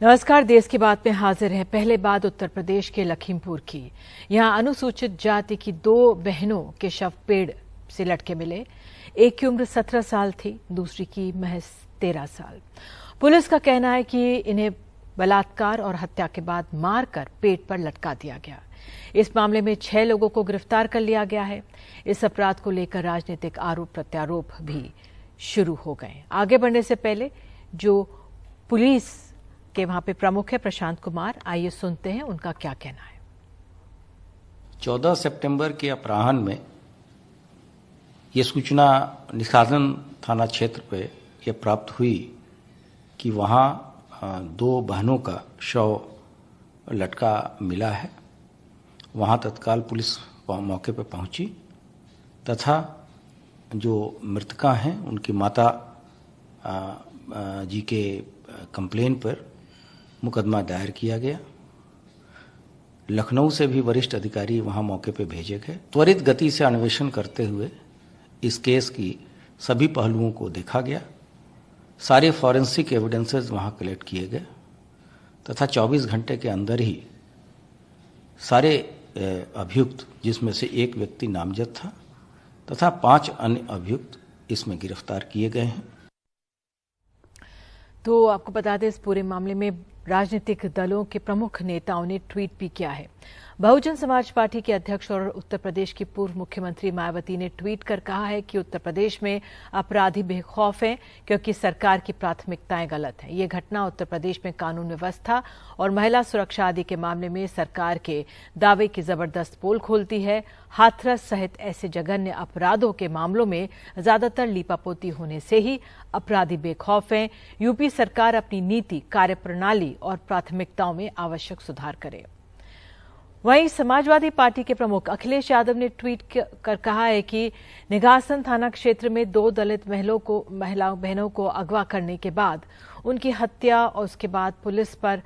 नमस्कार। देश की बात में हाजिर है पहले बात उत्तर प्रदेश के लखीमपुर की। यहां अनुसूचित जाति की 2 बहनों के शव पेड़ से लटके मिले। एक की उम्र 17 साल थी, दूसरी की महज 13 साल। पुलिस का कहना है कि इन्हें बलात्कार और हत्या के बाद मारकर पेट पर लटका दिया गया। इस मामले में 6 लोगों को गिरफ्तार कर लिया गया है। इस अपराध को लेकर राजनीतिक आरोप प्रत्यारोप भी शुरू हो गए। आगे बढ़ने से पहले जो पुलिस के वहां पे प्रमुख है प्रशांत कुमार, आइए सुनते हैं उनका क्या कहना है। 14 सितंबर के अपराह्न में ये सूचना निष्कासन थाना क्षेत्र पे ये प्राप्त हुई कि वहाँ 2 बहनों का शव लटका मिला है। वहाँ तत्काल पुलिस मौके पर पहुंची तथा जो मृतका हैं उनकी माता जी के कंप्लेन पर मुकदमा दायर किया गया। लखनऊ से भी वरिष्ठ अधिकारी वहां मौके पर भेजे गए। त्वरित गति से अन्वेषण करते हुए इस केस की सभी पहलुओं को देखा गया। सारे फॉरेंसिक एविडेंसेस वहां कलेक्ट किए गए तथा 24 घंटे के अंदर ही सारे अभियुक्त, जिसमें से एक व्यक्ति नामजद था तथा 5 अन्य अभियुक्त इसमें गिरफ्तार किए गए हैं। तो आपको बता दें, इस पूरे मामले में राजनीतिक दलों के प्रमुख नेताओं ने ट्वीट भी किया है। बहुजन समाज पार्टी के अध्यक्ष और उत्तर प्रदेश की पूर्व मुख्यमंत्री मायावती ने ट्वीट कर कहा है कि उत्तर प्रदेश में अपराधी बेखौफ हैं क्योंकि सरकार की प्राथमिकताएं गलत हैं। ये घटना उत्तर प्रदेश में कानून व्यवस्था और महिला सुरक्षा आदि के मामले में सरकार के दावे की जबरदस्त पोल खोलती है। हाथरस सहित ऐसे जघन्य अपराधों के मामलों में ज्यादातर लीपापोती होने से ही अपराधी बेखौफ हैं। यूपी सरकार अपनी नीति, कार्यप्रणाली और प्राथमिकताओं में आवश्यक सुधार करे। वहीं समाजवादी पार्टी के प्रमुख अखिलेश यादव ने ट्वीट कर कहा है कि निघासन थाना क्षेत्र में 2 दलित बहनों को अगवा करने के बाद उनकी हत्या और उसके बाद पुलिस पर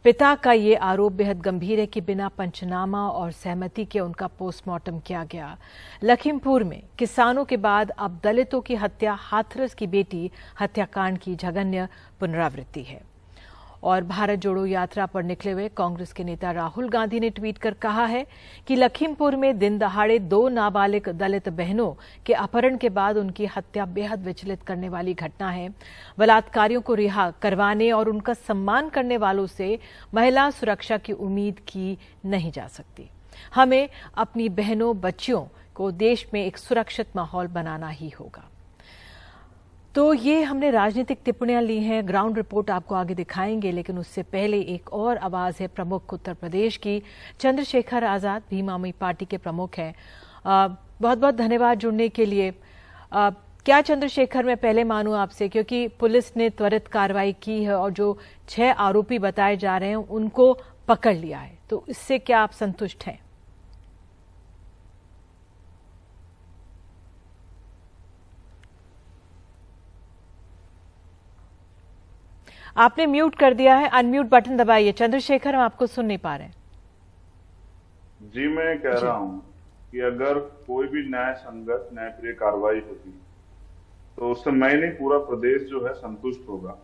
पिता का ये आरोप बेहद गंभीर है कि बिना पंचनामा और सहमति के उनका पोस्टमार्टम किया गया। लखीमपुर में किसानों के बाद अब दलितों की हत्या हाथरस की बेटी हत्याकांड की जघन्य पुनरावृत्ति है। और भारत जोड़ो यात्रा पर निकले हुए कांग्रेस के नेता राहुल गांधी ने ट्वीट कर कहा है कि लखीमपुर में दिन दहाड़े 2 नाबालिग दलित बहनों के अपहरण के बाद उनकी हत्या बेहद विचलित करने वाली घटना है। बलात्कारियों को रिहा करवाने और उनका सम्मान करने वालों से महिला सुरक्षा की उम्मीद की नहीं जा सकती। हमें अपनी बहनों बच्चियों को देश में एक सुरक्षित माहौल बनाना ही होगा। तो ये हमने राजनीतिक टिप्पणियां ली हैं, ग्राउंड रिपोर्ट आपको आगे दिखाएंगे, लेकिन उससे पहले एक और आवाज है प्रमुख उत्तर प्रदेश की। चंद्रशेखर आजाद भीम आदमी पार्टी के प्रमुख हैं। बहुत बहुत धन्यवाद जुड़ने के लिए। क्या चंद्रशेखर, मैं पहले मानूं आपसे, क्योंकि पुलिस ने त्वरित कार्रवाई की है और जो 6 आरोपी बताए जा रहे हैं उनको पकड़ लिया है, तो इससे क्या आप संतुष्ट हैं? आपने म्यूट कर दिया है, अनम्यूट बटन दबाइए। चंद्रशेखर, हम आपको सुन नहीं पा रहे हैं। जी, मैं कह रहा हूं कि अगर कोई भी न्याय संगत, न्यायप्रिय कार्रवाई होती तो उससे मैं नहीं, पूरा प्रदेश जो है संतुष्ट होगा।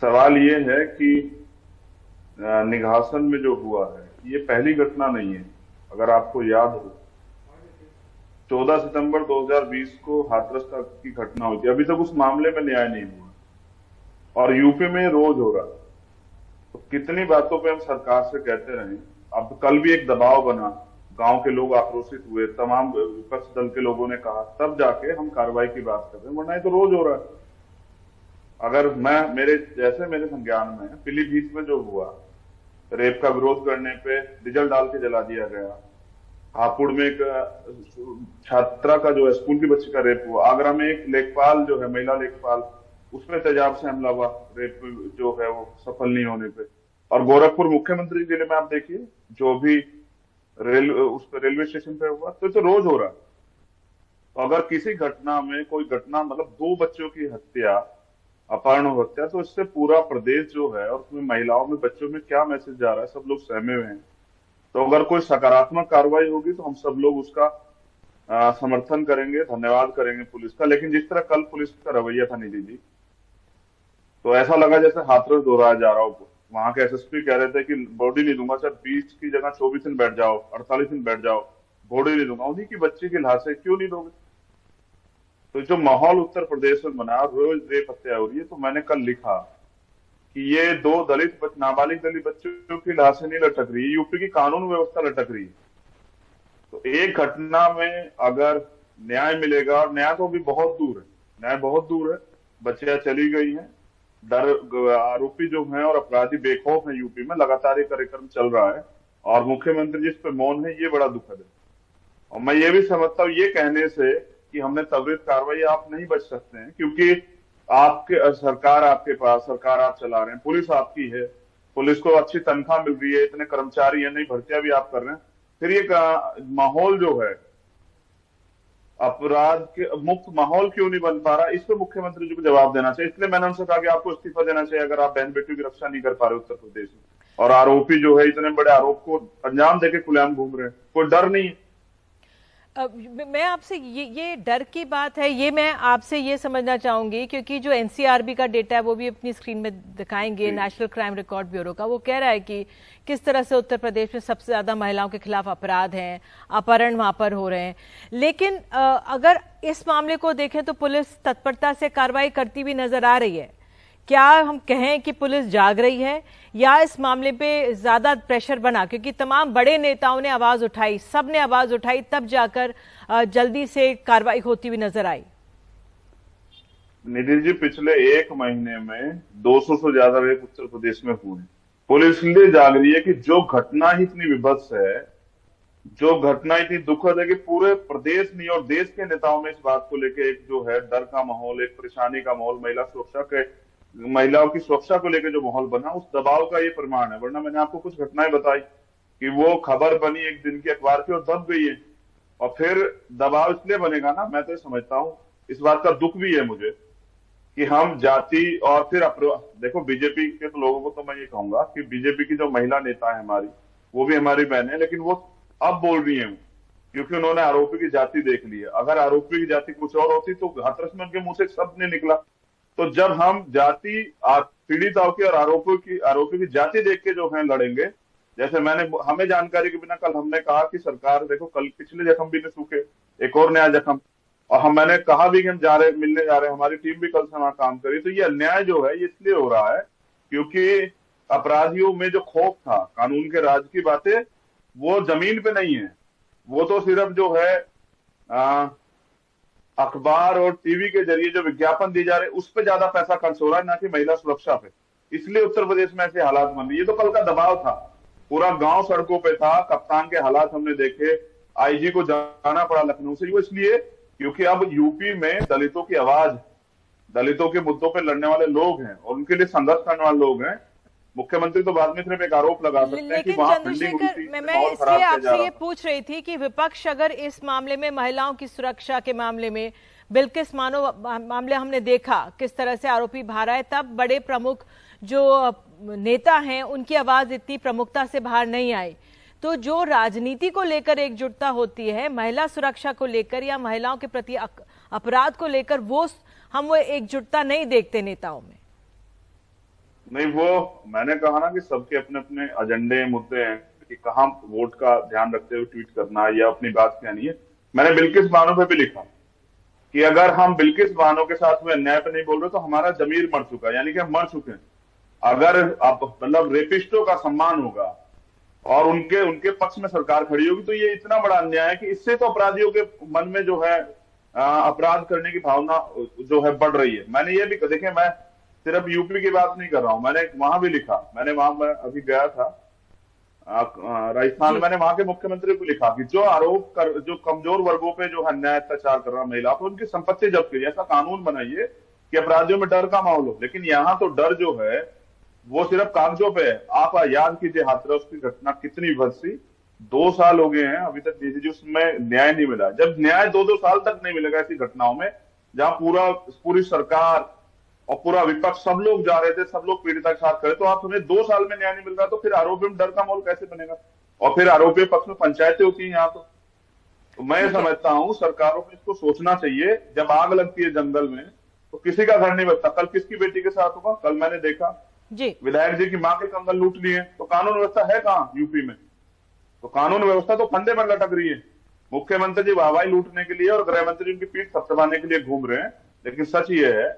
सवाल ये है कि निघासन में जो हुआ है ये पहली घटना नहीं है। अगर आपको याद हो, 14 सितंबर 2020 को हाथरस की घटना हुई थी। अभी तक उस मामले में न्याय नहीं हुआ और यूपी में रोज हो रहा। तो कितनी बातों पे हम सरकार से कहते रहे। अब कल भी एक दबाव बना, गांव के लोग आक्रोशित हुए, तमाम विपक्ष दल के लोगों ने कहा, तब जाके हम कार्रवाई की बात कर रहे हैं, वरना ये तो रोज हो रहा है। अगर मेरे संज्ञान में पीलीभीत में जो हुआ, रेप का विरोध करने पे डीजल डाल के जला दिया गया। हापुड़ में एक छात्रा का जो है, स्कूल की बच्ची का रेप हुआ। आगरा में एक लेखपाल जो है, महिला लेखपाल, उसमें तेजाब से हमला हुआ, रेप जो है वो सफल नहीं होने पे। और गोरखपुर मुख्यमंत्री जिले में आप देखिए, जो भी उस पर रेलवे स्टेशन पे हुआ, तो रोज हो रहा है। तो अगर किसी घटना में कोई घटना, मतलब 2 बच्चों की हत्या, अपहरण और हत्या, तो इससे पूरा प्रदेश जो है और उसमें महिलाओं में, बच्चों में क्या मैसेज जा रहा है, सब लोग सहमे हुए हैं। तो अगर कोई सकारात्मक कार्रवाई होगी तो हम सब लोग उसका समर्थन करेंगे, धन्यवाद करेंगे पुलिस का। लेकिन जिस तरह कल पुलिस का रवैया था निधि जी, तो ऐसा लगा जैसे हाथरस दोहराया जा रहा हो। वहां के एसएसपी कह रहे थे कि बॉडी नहीं दूंगा, सर 20 की जगह 24 दिन बैठ जाओ, 48 दिन बैठ जाओ, बॉडी नहीं दूंगा। उन्हीं की बच्ची की लाशें क्यों नहीं दोगे? तो जो माहौल उत्तर प्रदेश में बना, रोज रेप हत्या हो रही है, तो मैंने कल लिखा कि ये दो नाबालिग दलित बच्चों की लाशें नहीं लटक रही, यूपी की कानून व्यवस्था लटक रही है। तो एक घटना में अगर न्याय मिलेगा, और न्याय तो अभी बहुत दूर है, न्याय बहुत दूर है, बच्चियां चली गई हैं, आरोपी जो हैं और अपराधी बेखौफ हैं, यूपी में लगातार ये कार्यक्रम चल रहा है और मुख्यमंत्री जी इस पे मौन है, ये बड़ा दुखद है। और मैं ये भी समझता हूँ ये कहने से कि हमने त्वरित कार्रवाई, आप नहीं बच सकते हैं, क्योंकि आपके सरकार आपके पास, सरकार आप चला रहे हैं, पुलिस आपकी है, पुलिस को अच्छी तनख्वाह मिल रही है, इतने कर्मचारी है, नई भर्तियां भी आप कर रहे हैं, फिर ये माहौल जो है अपराध के मुक्त माहौल क्यों नहीं बन पा रहा? इस पे मुख्यमंत्री जी को जवाब देना चाहिए। इसलिए मैंने उनसे कहा कि आपको इस्तीफा देना चाहिए अगर आप बहन बेटियों की रक्षा नहीं कर पा रहे उत्तर प्रदेश में, और आरोपी जो है इतने बड़े आरोप को अंजाम देके खुलेआम घूम रहे हैं, कोई डर नहीं है। मैं आपसे ये डर की बात है, ये मैं आपसे ये समझना चाहूंगी, क्योंकि जो एनसीआरबी का डेटा है वो भी अपनी स्क्रीन में दिखाएंगे, नेशनल क्राइम रिकॉर्ड ब्यूरो का, वो कह रहा है कि किस तरह से उत्तर प्रदेश में सबसे ज्यादा महिलाओं के खिलाफ अपराध हैं, अपहरण वहां पर हो रहे हैं। लेकिन अगर इस मामले को देखें तो पुलिस तत्परता से कार्रवाई करती हुई नजर आ रही है। क्या हम कहें कि पुलिस जाग रही है, या इस मामले पे ज्यादा प्रेशर बना, क्योंकि तमाम बड़े नेताओं ने आवाज उठाई, सब ने आवाज उठाई, तब जाकर जल्दी से कार्रवाई होती हुई नजर आई? निधि जी, पिछले एक महीने में 200 से ज्यादा रेप उत्तर प्रदेश में हुए। पुलिस इसलिए जाग रही है कि जो घटना ही इतनी विभत्स है, जो घटना इतनी दुखद है कि पूरे प्रदेश नहीं और देश के नेताओं में इस बात को लेकर एक जो है डर का माहौल, एक परेशानी का माहौल, महिलाओं की सुरक्षा को लेकर जो माहौल बना, उस दबाव का ये प्रमाण है। वरना मैंने आपको कुछ घटनाएं बताई कि वो खबर बनी एक दिन की अखबार की और दब गई है, और फिर दबाव इसलिए बनेगा ना, मैं तो समझता हूँ, इस बात का दुख भी है मुझे कि हम जाति और फिर देखो बीजेपी के तो लोगों को तो मैं ये कहूंगा कि बीजेपी की जो महिला नेता है हमारी, वो भी हमारी बहन है, लेकिन वो अब बोल रही है क्योंकि उन्होंने आरोपी की जाति देख ली है। अगर आरोपी की जाति कुछ और होती तो हाथरस में उनके मुंह से शब्द नहीं निकला। तो जब हम जाति पीड़िताओं की और आरोपी की जाति देख के जो है लड़ेंगे, जैसे हमें जानकारी के बिना कल हमने कहा कि सरकार देखो, कल पिछले जख्म भी नहीं सूखे, एक और नया जख्म, और मैंने कहा भी कि हम मिलने जा रहे हैं, हमारी टीम भी कल से वहां काम करी। तो ये अन्याय जो है ये इसलिए हो रहा है क्योंकि अपराधियों में जो खौफ था, कानून के राज की बातें वो जमीन पे नहीं है, वो तो सिर्फ जो है अखबार और टीवी के जरिए जो विज्ञापन दिए जा रहे हैं उस पर ज्यादा पैसा खर्च हो रहा है, ना कि महिला सुरक्षा पे। इसलिए उत्तर प्रदेश में ऐसे हालात बन रही है। तो कल का दबाव था, पूरा गांव सड़कों पे था, कप्तान के हालात हमने देखे, आईजी को जाना पड़ा लखनऊ से। वो इसलिए क्योंकि अब यूपी में दलितों की आवाज, दलितों के मुद्दों पे लड़ने वाले लोग हैं और उनके लिए संघर्ष करने वाले लोग हैं। मुख्यमंत्री तो बाद में सिर्फ एक आरोप लगा सकते हैं कि वहां फंडिंग हुई थी। मैं इसलिए आपसे ये पूछ रही थी कि विपक्ष अगर इस मामले में, महिलाओं की सुरक्षा के मामले में, बिल्किस मानो मामले हमने देखा किस तरह से आरोपी भारा है, तब बड़े प्रमुख जो नेता हैं उनकी आवाज इतनी प्रमुखता से बाहर नहीं आई। तो जो राजनीति को लेकर एकजुटता होती है, महिला सुरक्षा को लेकर या महिलाओं के प्रति अपराध को लेकर, वो एकजुटता नहीं देखते नेताओं में। नहीं, वो मैंने कहा ना कि सबके अपने अपने एजेंडे, मुद्दे हैं कि कहाँ वोट का ध्यान रखते हुए ट्वीट करना है या अपनी बात कहनी है। मैंने बिल्किस बानो पे भी लिखा कि अगर हम बिल्किस बानो के साथ में अन्याय पे नहीं बोल रहे तो हमारा जमीर मर चुका है, यानी कि हम मर चुके हैं। अगर आप मतलब रेपिस्टों का सम्मान होगा और उनके पक्ष में सरकार खड़ी होगी तो ये इतना बड़ा अन्याय है कि इससे तो अपराधियों के मन में जो है अपराध करने की भावना जो है बढ़ रही है। मैंने ये भी देखे, मैं सिर्फ यूपी की बात नहीं कर रहा हूं, मैंने वहां भी लिखा, मैं अभी गया था राजस्थान, मैंने वहां के मुख्यमंत्री को लिखा कि जो कमजोर वर्गों पे जो अन्याय अत्याचार कर रहा महिला पर उनकी संपत्ति जब्त की, ऐसा कानून बनाइए कि अपराधियों में डर का माहौल हो। लेकिन यहाँ तो डर जो है वो सिर्फ कागजों पे है। आप याद कीजिए हाथरस की घटना कितनी विभत्स थी, 2 साल हो गए हैं अभी तक उसमें न्याय नहीं मिला। जब न्याय 2 साल तक नहीं मिलेगा ऐसी घटनाओं में, जहां पूरी सरकार और पूरा विपक्ष सब लोग जा रहे थे, सब लोग पीड़िता के साथ खड़े, तो आप हमें 2 साल में न्याय नहीं मिल रहा तो फिर आरोपी में डर का माहौल कैसे बनेगा? और फिर आरोपी पक्ष में पंचायतें होती हैं यहाँ तो मैं समझता हूँ सरकारों को इसको सोचना चाहिए। जब आग लगती है जंगल में तो किसी का घर नहीं बचता। कल किसकी बेटी के साथ होगा? कल मैंने देखा जी, विधायक जी की मां के कंगन लूट लिए। तो कानून व्यवस्था है कहाँ यूपी में? तो कानून व्यवस्था तो फंदे पर लटक रही है। मुख्यमंत्री जी वाहवाही लूटने के लिए और गृह मंत्री उनकी पीठ थपथपाने के लिए घूम रहे हैं, लेकिन सच ये है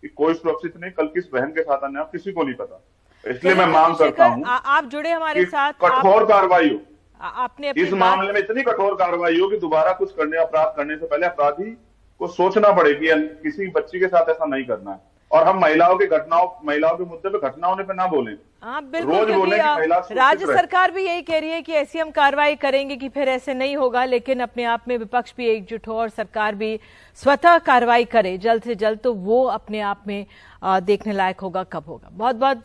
कि कोई सुरक्षित नहीं। कल किस बहन के साथ अन्याय किसी को नहीं पता। इसलिए मैं मांग करता हूं आप जुड़े हमारे साथ, कठोर कार्रवाई हो। आपने इस मामले में इतनी कठोर कार्रवाई हो कि दोबारा कुछ करने अपराध करने से पहले अपराधी को सोचना पड़े कि किसी बच्ची के साथ ऐसा नहीं करना है। और हम महिलाओं के मुद्दे पे घटना होने पे ना बोलें। हाँ बिल्कुल, रोज बोले कि महिला राज्य सरकार भी यही कह रही है कि ऐसी हम कार्रवाई करेंगे कि फिर ऐसे नहीं होगा, लेकिन अपने आप में विपक्ष भी एकजुट हो और सरकार भी स्वतः कार्रवाई करे जल्द से जल्द, तो वो अपने आप में देखने लायक होगा। कब होगा? बहुत बहुत